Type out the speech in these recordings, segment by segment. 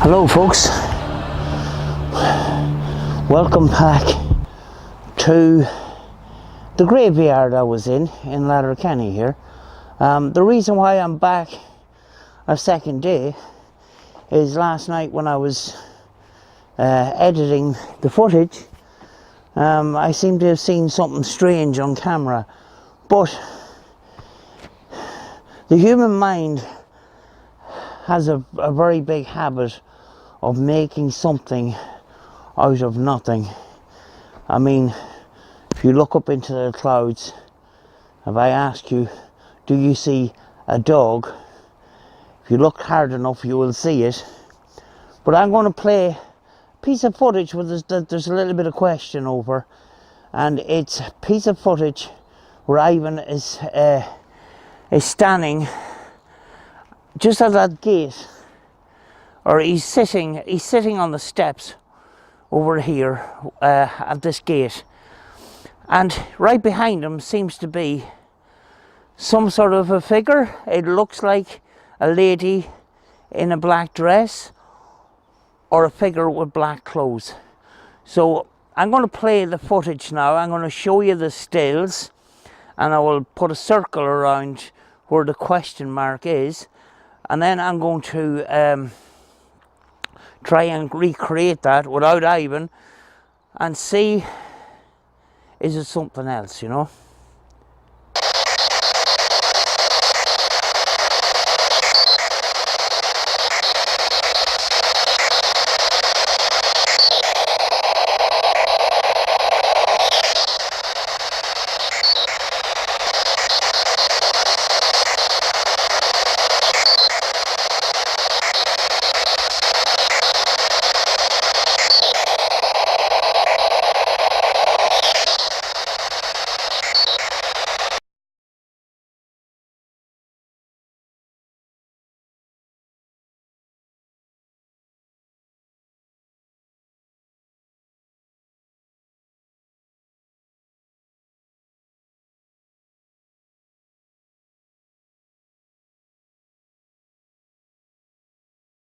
Hello folks, welcome back to the graveyard I was in Letterkenny here. The reason why I'm back a second day is last night when I was editing the footage, I seem to have seen something strange on camera, but the human mind has a very big habit of making something out of nothing. I mean, if you look up into the clouds, if I ask you, do you see a dog? If you look hard enough, you will see it. But I'm going to play a piece of footage where there's a little bit of question over, and it's a piece of footage where Ivan is standing just at that gate, or he's sitting on the steps over here at this gate, and right behind him seems to be some sort of a figure. It looks like a lady in a black dress or a figure with black clothes. So I'm going to play the footage now. I'm going to show you the stills, and I will put a circle around where the question mark is, and then I'm going to try and recreate that without Ivan and see, is it something else, you know?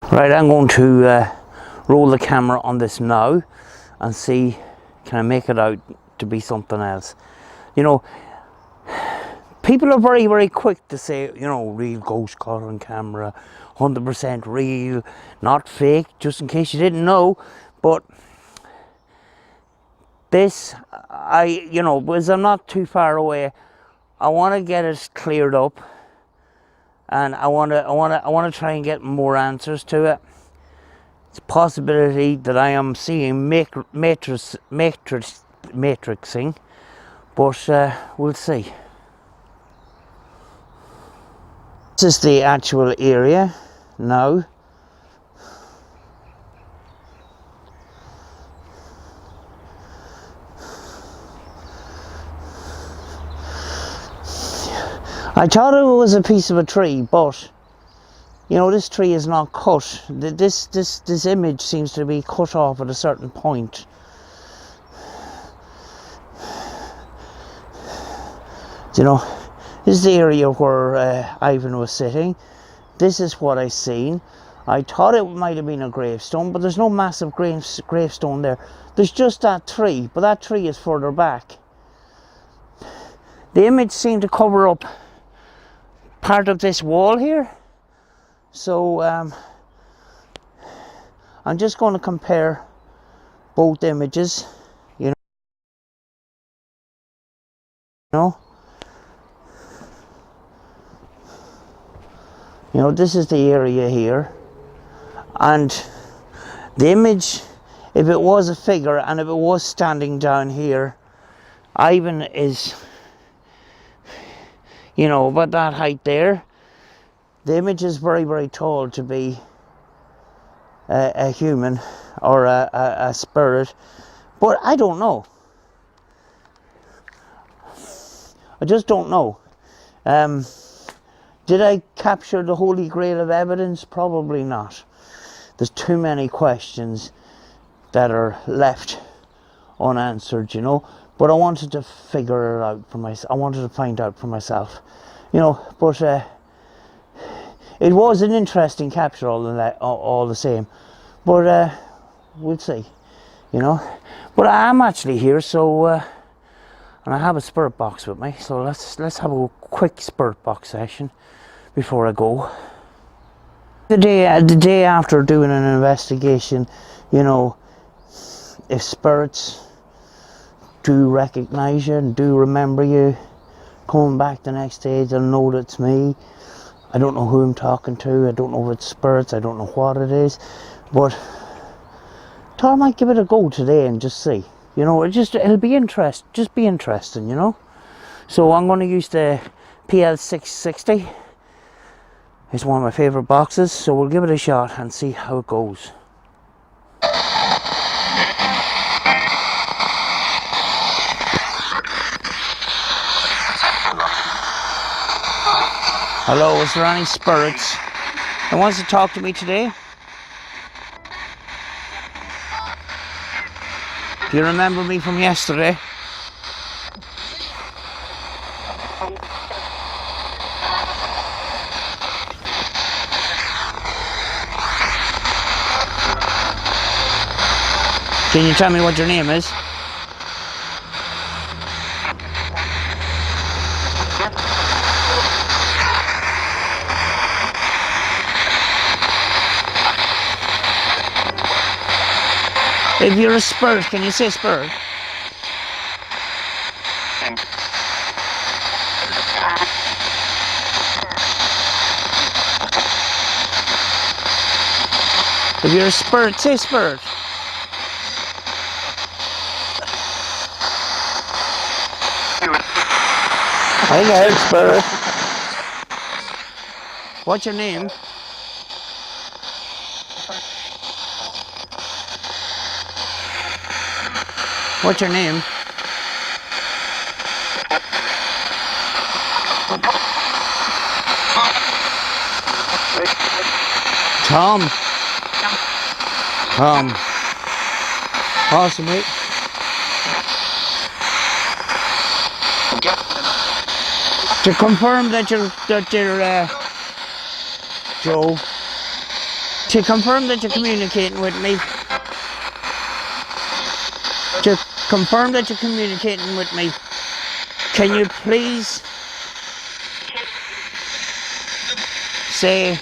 Right, I'm going to roll the camera on this now and see, can I make it out to be something else. You know, people are very, very quick to say, you know, real ghost caught on camera, 100% real, not fake, just in case you didn't know. But this, you know, because I'm not too far away, I want to get it cleared up, and I want to try and get more answers to it. It's a possibility that I am seeing matrixing, but we'll see. This is the actual area now. I thought it was a piece of a tree, but you know, this tree is not cut. This image seems to be cut off at a certain point. You know, this is the area where Ivan was sitting. This is what I seen. I thought it might have been a gravestone, but there's no massive gravestone there. There's just that tree, but that tree is further back. The image seemed to cover up part of this wall here. So I'm just going to compare both images, you know. You know, this is the area here, and the image, if it was a figure and if it was standing down here, Ivan is, you know, about that height there. The image is very, very tall to be a human or a spirit, but I don't know. I just don't know. Did I capture the holy grail of evidence? Probably not. There's too many questions that are left unanswered, you know. But I wanted to figure it out for myself. I wanted to find out for myself, you know. But it was an interesting capture all the same. but we'll see, you know. But I am actually here, so and I have a spirit box with me, so let's have a quick spirit box session before I go. The day after doing an investigation, you know, if spirits do recognize you and do remember you, coming back the next day, they'll know that it's me. I don't know who I'm talking to. I don't know if it's spirits. I don't know what it is, but I might give it a go today and just see. You know, it'll be interesting, you know. So I'm going to use the PL660. It's one of my favorite boxes, so we'll give it a shot and see how it goes. Hello, is there any spirits that wants to talk to me today? Do you remember me from yesterday? Can you tell me what your name is? If you're a spirit, can you say spirit? If you're a spirit, say spirit. Hey there, spirit. What's your name? What's your name? Tom. Tom. Awesome, mate. To confirm that you're Joe. To confirm that you're communicating with me. To confirm that you're communicating with me, can you please say,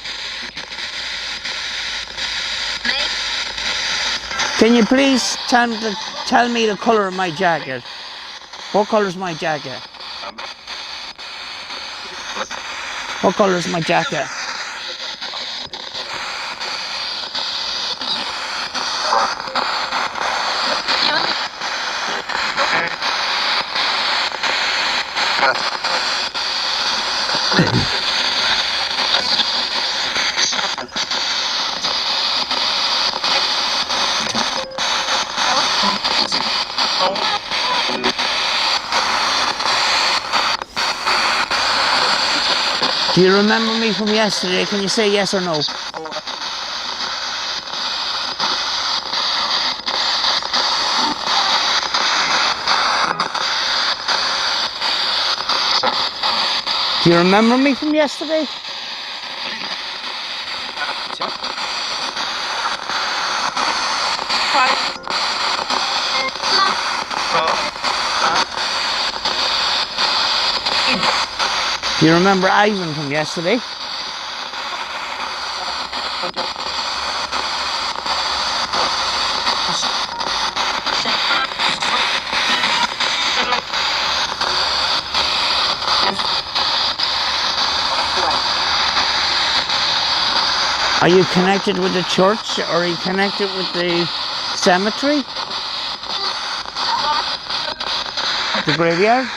can you please tell me the colour of my jacket? What colour is my jacket? What colour is my jacket? Do you remember me from yesterday? Can you say yes or no? Do you remember me from yesterday? Do you remember Ivan from yesterday? Are you connected with the church, or are you connected with the cemetery? The graveyard?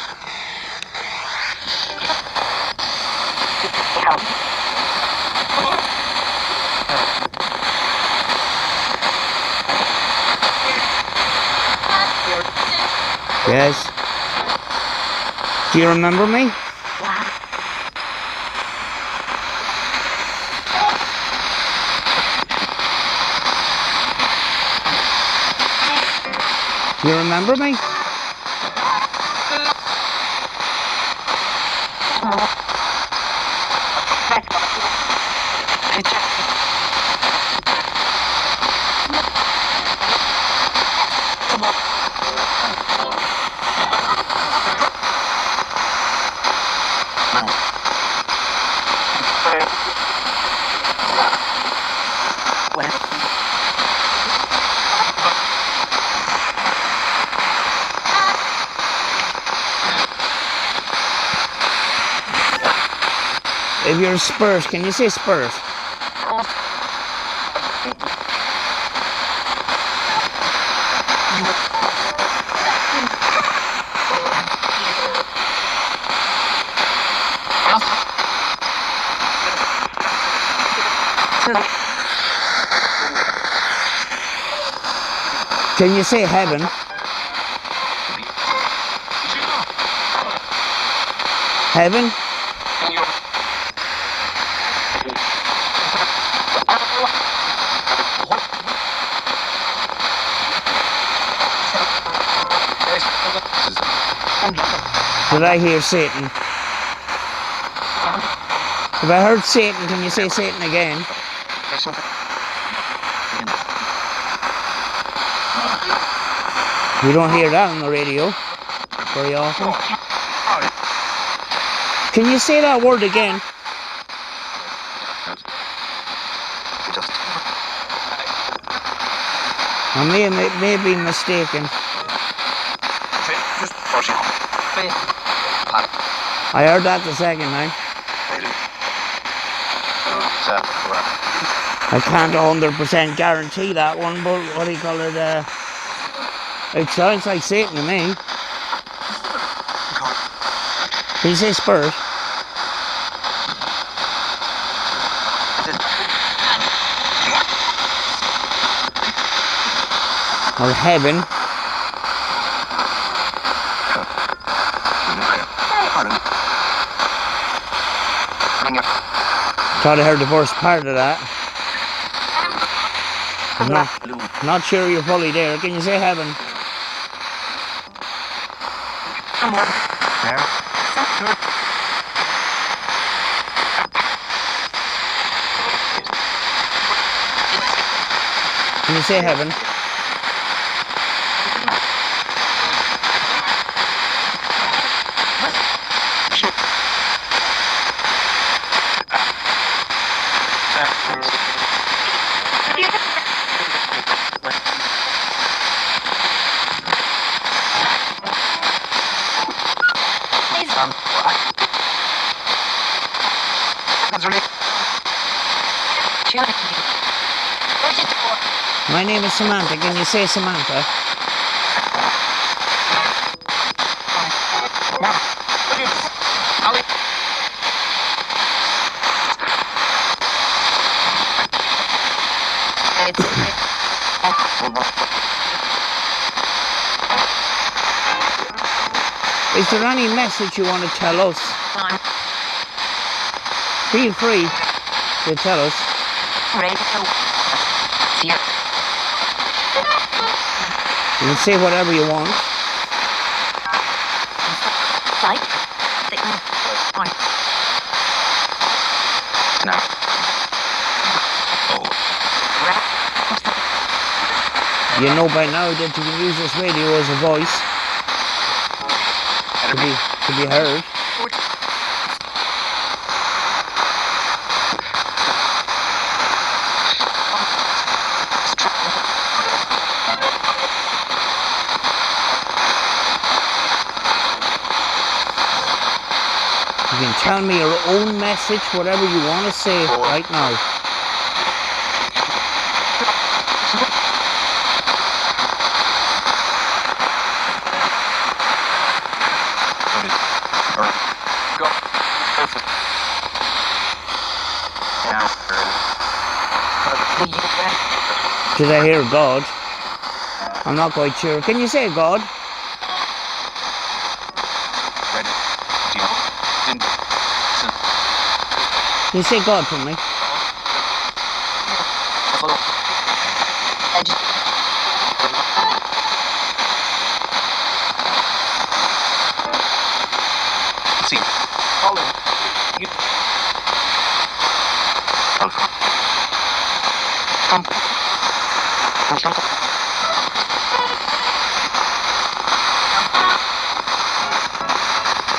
Yes. Do you remember me? Do you remember me? If you're Spurs, can you say Spurs? Can you say heaven? Heaven? Did I hear Satan? If I heard Satan, can you say Satan again? You don't hear that on the radio very often. Can you say that word again? I may be mistaken. I heard that the second time. I can't 100% guarantee that one, but what do you call it? It sounds like Satan to me. Can you say Spurs? Or heaven? Thought I heard the first part of that. I'm not sure you're fully there. Can you say heaven? Can you say heaven? My name is Samantha. Can you say Samantha? Is there any message you want to tell us? Feel free to tell us. You can say whatever you want. You know by now that you can use this radio as a voice to be heard. You can tell me your own message, whatever you want to say right now. Did I hear God? I'm not quite sure. Can you say God? Can you say God for me?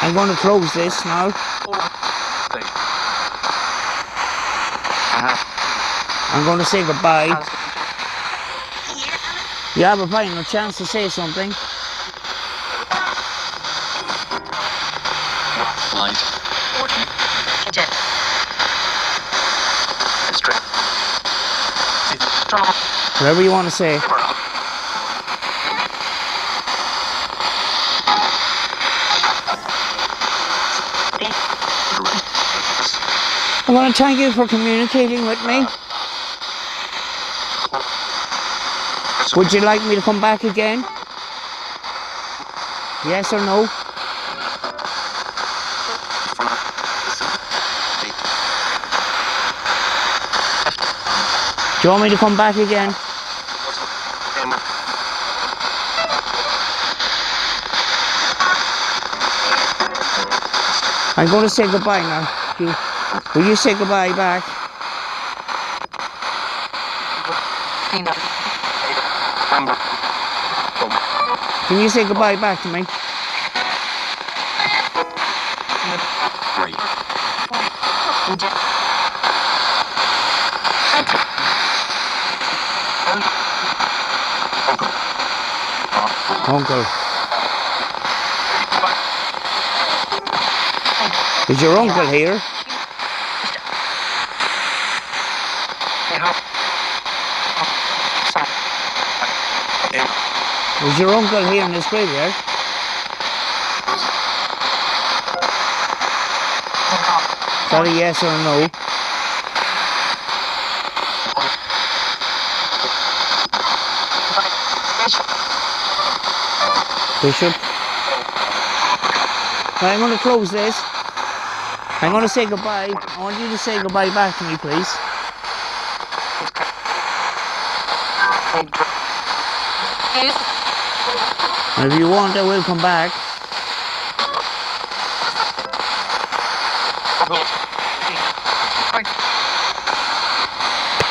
I'm going to close this now. I'm going to say goodbye. You have a final chance to say something. Whatever you want to say. I want to thank you for communicating with me. Would you like me to come back again? Yes or no? Do you want me to come back again? I'm going to say goodbye now. Will you say goodbye back? Can you say goodbye back to me? Uncle. Is your uncle here? Is your uncle here in this graveyard? Is that a yes or a no? Bishop? Right, I'm going to close this. I'm going to say goodbye. I want you to say goodbye back to me, please. And if you want, I will come back.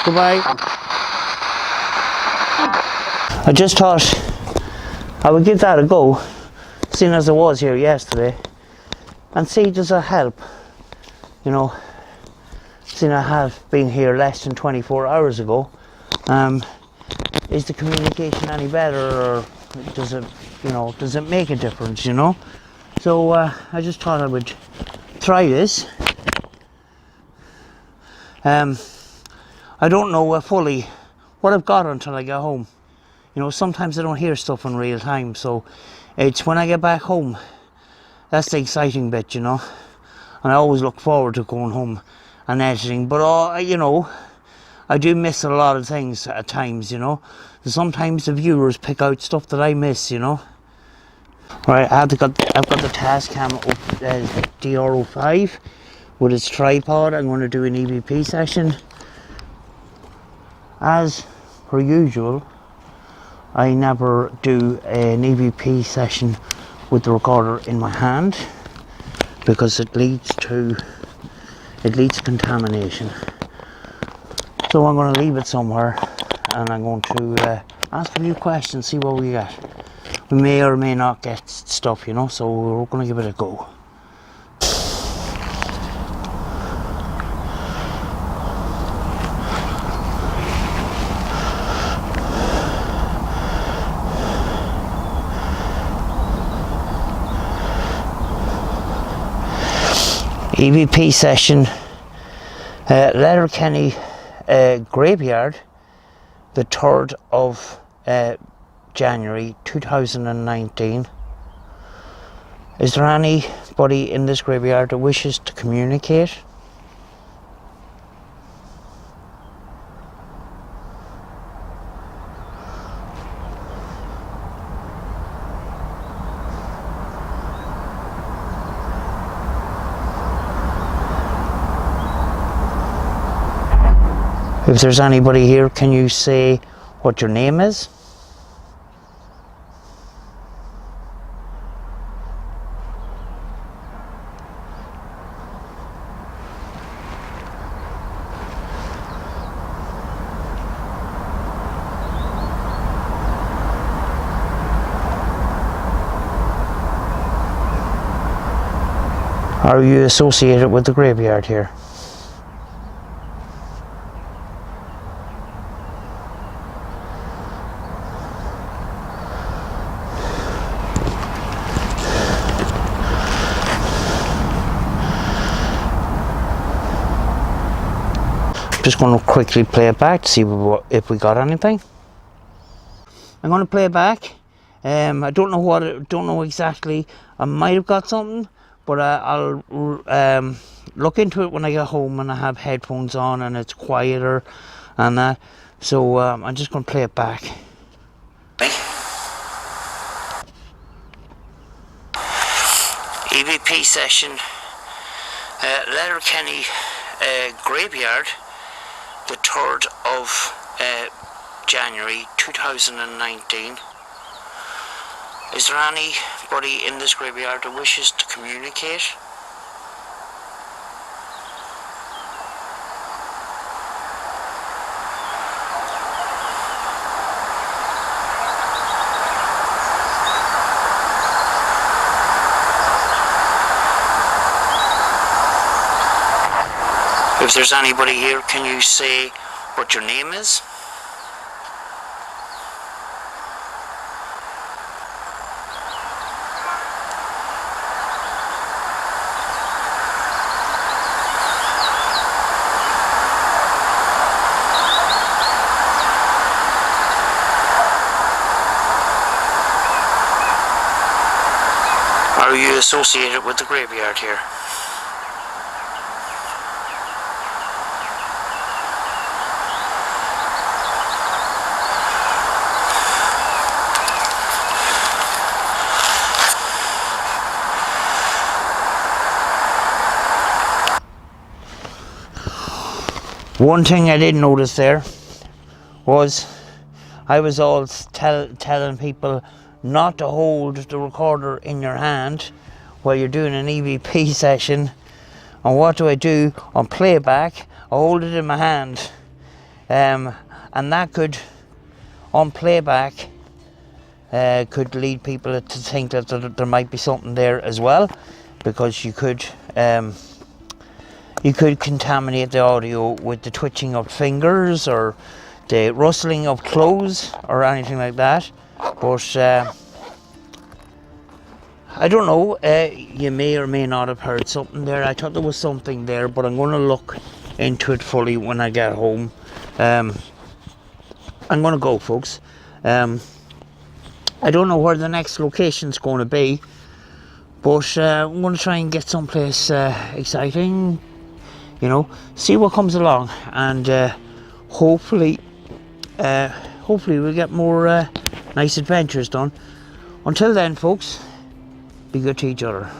Goodbye. I just thought I would give that a go, seeing as I was here yesterday, and see does it help. You know, seeing I have been here less than 24 hours ago, is the communication any better, or does it, you know, does it make a difference, you know? So I just thought I would try this. I don't know fully what I've got until I get home. You know, sometimes I don't hear stuff in real time, so it's when I get back home, that's the exciting bit, you know. And I always look forward to going home and editing, but you know, I do miss a lot of things at times, you know. Sometimes the viewers pick out stuff that I miss, you know. Right, I've got the TASCAM up DR05 with its tripod. I'm going to do an EVP session. As per usual, I never do an EVP session with the recorder in my hand because it leads to contamination. So I'm going to leave it somewhere and I'm going to ask a few questions, see what we get. We may or may not get stuff, you know, so we're going to give it a go. EVP session, Letterkenny graveyard, the 3rd of January 2019. Is there anybody in this graveyard that wishes to communicate? If there's anybody here, can you say what your name is? Are you associated with the graveyard here? Just going to quickly play it back to see if we got anything. I'm going to play it back. I don't know exactly. I might have got something, but I'll look into it when I get home and I have headphones on and it's quieter and that. So I'm just going to play it back. EVP session, Letterkenny graveyard, the 3rd of January 2019. Is there anybody in this graveyard that wishes to communicate? If there's anybody here, can you say what your name is? Are you associated with the graveyard here? One thing I did notice there was I was all telling people not to hold the recorder in your hand while you're doing an EVP session. And what do? On playback, I hold it in my hand. And that could, on playback, could lead people to think that there might be something there as well, because you could contaminate the audio with the twitching of fingers or the rustling of clothes or anything like that. But I don't know, you may or may not have heard something there. I thought there was something there, but I'm going to look into it fully when I get home. I'm going to go, folks. I don't know where the next location's going to be, but I'm going to try and get someplace exciting, you know, see what comes along, and hopefully we'll get more nice adventures done. Until then, folks, be good to each other.